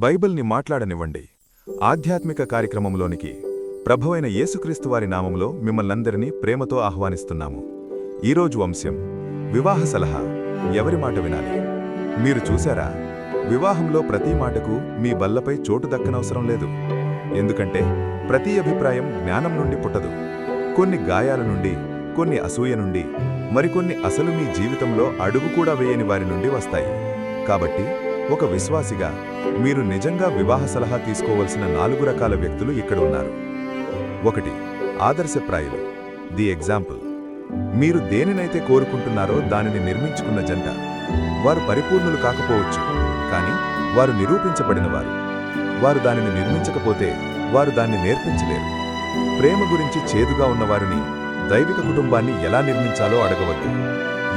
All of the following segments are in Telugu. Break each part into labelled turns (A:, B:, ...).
A: బైబిల్ని మాట్లాడనివ్వండి ఆధ్యాత్మిక కార్యక్రమంలోనికి ప్రభువైన యేసుక్రీస్తు వారి నామంలో మిమ్మల్నందరినీ ప్రేమతో ఆహ్వానిస్తున్నాము. ఈరోజు అంశం వివాహ సలహా. ఎవరి మాట వినాలి? మీరు చూశారా, వివాహంలో ప్రతి మాటకు మీ బల్లపై చోటు దక్కనవసరం లేదు. ఎందుకంటే ప్రతి అభిప్రాయం జ్ఞానం నుండి పుట్టదు. కొన్ని గాయాల నుండి, కొన్ని అసూయ నుండి, మరికొన్ని అసలు మీ జీవితంలో అడుగు కూడా వేయని వారి నుండి వస్తాయి. కాబట్టి ఒక విశ్వాసిగా మీరు నిజంగా వివాహ సలహా తీసుకోవలసిన 4 రకాల వ్యక్తులు ఇక్కడ ఉన్నారు. 1. ఆదర్శప్రాయులు, ది ఎగ్జాంపుల్. మీరు దేనినైతే కోరుకుంటున్నారో దానిని నిర్మించుకున్న జంట. వారు పరిపూర్ణులు కాకపోవచ్చు, కానీ వారు నిరూపించబడినవారు. వారు దానిని నిర్మించకపోతే వారు దాన్ని నేర్పించలేరు. ప్రేమ గురించి చేదుగా ఉన్నవారిని, దైవిక కుటుంబాన్ని ఎలా నిర్మించాలో అడగవద్దు.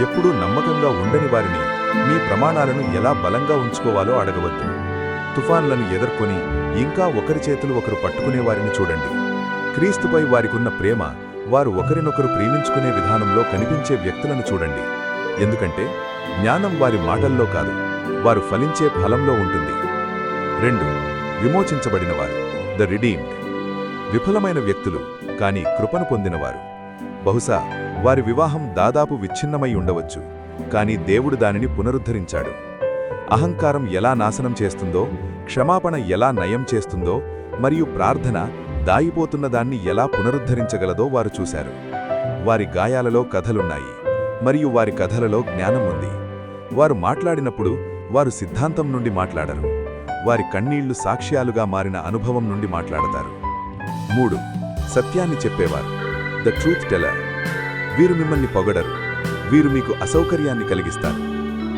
A: ఎప్పుడూ నమ్మకంగా ఉండని వారిని మీ ప్రమాణాలను ఎలా బలంగా ఉంచుకోవాలో అడగవద్దు. తుఫాన్లను ఎదుర్కొని ఇంకా ఒకరి చేతులు ఒకరు పట్టుకునేవారిని చూడండి. క్రీస్తుపై వారికున్న ప్రేమ, వారు ఒకరినొకరు ప్రేమించుకునే విధానంలో కనిపించే వ్యక్తులను చూడండి. ఎందుకంటే జ్ఞానం వారి మాటల్లో కాదు, వారు ఫలించే ఫలంలో ఉంటుంది. 2. విమోచించబడినవారు, ద రిడీమ్డ్. విఫలమైన వ్యక్తులు, కానీ కృపను పొందినవారు. బహుశా వారి వివాహం దాదాపు విచ్ఛిన్నమై ఉండవచ్చు, కానీ దేవుడు దానిని పునరుద్ధరించాడు. అహంకారం ఎలా నాశనం చేస్తుందో, క్షమాపణ ఎలా నయం చేస్తుందో, మరియు ప్రార్థన దాయిపోతున్న దాన్ని ఎలా పునరుద్ధరించగలదో వారు చూశారు. వారి గాయాలలో కథలున్నాయి, మరియు వారి కథలలో జ్ఞానం ఉంది. వారు మాట్లాడినప్పుడు వారు సిద్ధాంతం నుండి మాట్లాడరు. వారి కన్నీళ్లు సాక్ష్యాలుగా మారిన అనుభవం నుండి మాట్లాడతారు. 3. సత్యాన్ని చెప్పేవారు, ద ట్రూత్ టెల్లర్. వీరు మిమ్మల్ని పొగడరు, వీరు మీకు అసౌకర్యాన్ని కలిగిస్తారు.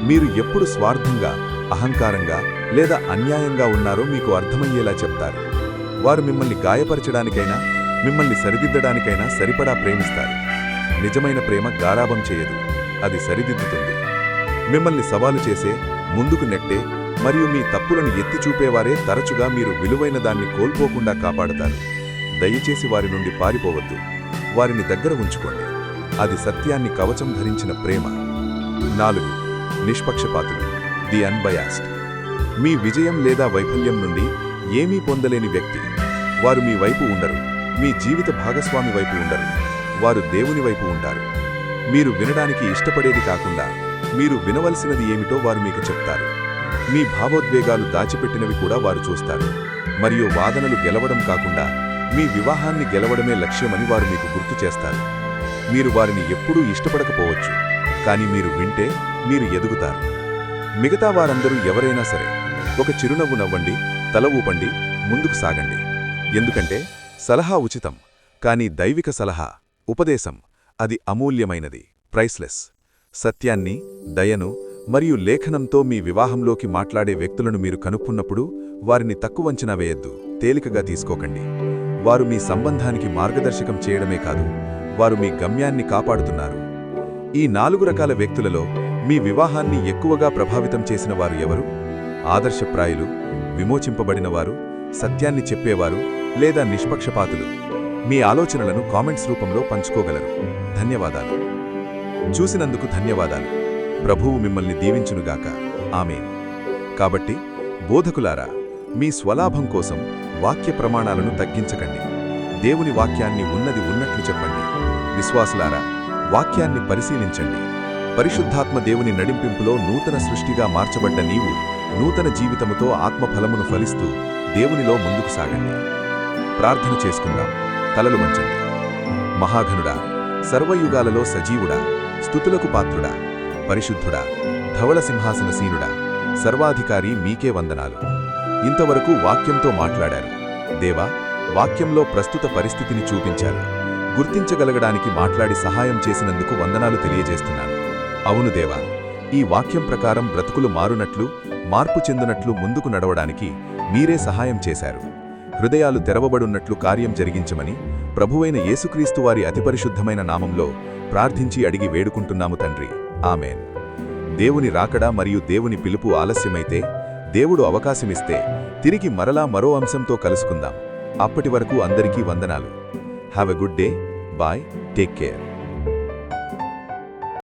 A: మీరు ఎప్పుడు స్వార్థంగా, అహంకారంగా లేదా అన్యాయంగా ఉన్నారో మీకు అర్థమయ్యేలా చెప్తారు. వారు మిమ్మల్ని గాయపరచడానికైనా, మిమ్మల్ని సరిదిద్దడానికైనా సరిపడా ప్రేమిస్తారు. నిజమైన ప్రేమ గారాబం చేయదు, అది సరిదిద్దుతుంది. మిమ్మల్ని సవాలు చేసే, ముందుకు నెట్టే మరియు మీ తప్పులను ఎత్తి చూపేవారే తరచుగా మీరు విలువైన దాన్ని కోల్పోకుండా కాపాడతారు. దయచేసి వారి నుండి పారిపోవద్దు, వారిని దగ్గర ఉంచుకోండి. అది సత్యాన్ని కవచం ధరించిన ప్రేమ. 4. నిష్పక్షపాతులు, ది అన్బయాస్డ్. మీ విజయం లేదా వైఫల్యం నుండి ఏమీ పొందలేని వ్యక్తి. వారు మీ వైపు ఉండరు, మీ జీవిత భాగస్వామి వైపు ఉండరు, వారు దేవుని వైపు ఉంటారు. మీరు వినడానికి ఇష్టపడేది కాకుండా మీరు వినవలసినది ఏమిటో వారు మీకు చెప్తారు. మీ భావోద్వేగాలు దాచిపెట్టినవి కూడా వారు చూస్తారు. మరియు వాదనలు గెలవడం కాకుండా మీ వివాహాన్ని గెలవడమే లక్ష్యమని వారు మీకు గుర్తు చేస్తారు. మీరు వారిని ఎప్పుడూ ఇష్టపడకపోవచ్చు, కానీ మీరు వింటే మీరు ఎదుగుతారు. మిగతా వారందరూ ఎవరైనా సరే, ఒక చిరునవ్వు నవ్వండి, తల ఊపండి, ముందుకు సాగండి. ఎందుకంటే సలహా ఉచితం, కానీ దైవిక సలహా, ఉపదేశం, అది అమూల్యమైనది, ప్రైస్లెస్. సత్యాన్ని, దయను మరియు లేఖనంతో మీ వివాహంలోకి మాట్లాడే వ్యక్తులను మీరు కనుక్కున్నప్పుడు వారిని తక్కువంచనా వేయద్దు, తేలికగా తీసుకోకండి. వారు మీ సంబంధానికి మార్గదర్శకం చేయడమే కాదు, వారు మీ గమ్యాన్ని కాపాడుతున్నారు. ఈ 4 రకాల వ్యక్తులలో మీ వివాహాన్ని ఎక్కువగా ప్రభావితం చేసిన వారు ఎవరు? ఆదర్శప్రాయులు, విమోచింపబడినవారు, సత్యాన్ని చెప్పేవారు, లేదా నిష్పక్షపాతులు? మీ ఆలోచనలను కామెంట్స్ రూపంలో పంచుకోగలరు. ధన్యవాదాలు. చూసినందుకు ధన్యవాదాలు. ప్రభువు మిమ్మల్ని దీవించునుగాక. ఆమేన్. కాబట్టి బోధకులారా, మీ స్వలాభం కోసం వాక్య ప్రమాణాలను తగ్గించకండి. దేవుని వాక్యాన్ని ఉన్నది ఉన్నట్లు చెప్పండి. విశ్వాసులారా, వాక్యాన్ని పరిశీలించండి. పరిశుద్ధాత్మ దేవుని నడింపింపులో నూతన సృష్టిగా మార్చబడ్డ నీవు నూతన జీవితముతో ఆత్మఫలమును ఫలిస్తూ దేవునిలో ముందుకు సాగండి. ప్రార్థన చేసుకుందాం. తలలు వంచండి. మహాఘనుడా, సర్వయుగాలలో సజీవుడా, స్తుతులకు పాత్రుడా, పరిశుద్ధుడా, ధవళ సింహాసనసీనుడా, సర్వాధికారి, మీకే వందనాలు. ఇంతవరకు వాక్యంతో మాట్లాడారు. దేవా, వాక్యంలో ప్రస్తుత పరిస్థితిని చూపించారు. గుర్తించగలగడానికి మాట్లాడి సహాయం చేసినందుకు వందనాలు తెలియజేస్తున్నాను. అవును దేవా, ఈ వాక్యం ప్రకారం బ్రతుకులు మారునట్లు, మార్పు చెందునట్లు ముందుకు నడవడానికి మీరే సహాయం చేశారు. హృదయాలు తెరవబడున్నట్లు కార్యం జరిగించమని ప్రభువైన యేసుక్రీస్తు వారి అతిపరిశుద్ధమైన నామంలో ప్రార్థించి అడిగి వేడుకుంటున్నాము తండ్రి. ఆమేన్. దేవుని రాకడా మరియు దేవుని పిలుపు ఆలస్యమైతే, దేవుడు అవకాశమిస్తే తిరిగి మరలా మరో అంశంతో కలుసుకుందాం. అప్పటి వరకు అందరికీ వందనాలు. Have a good day. Bye. Take care.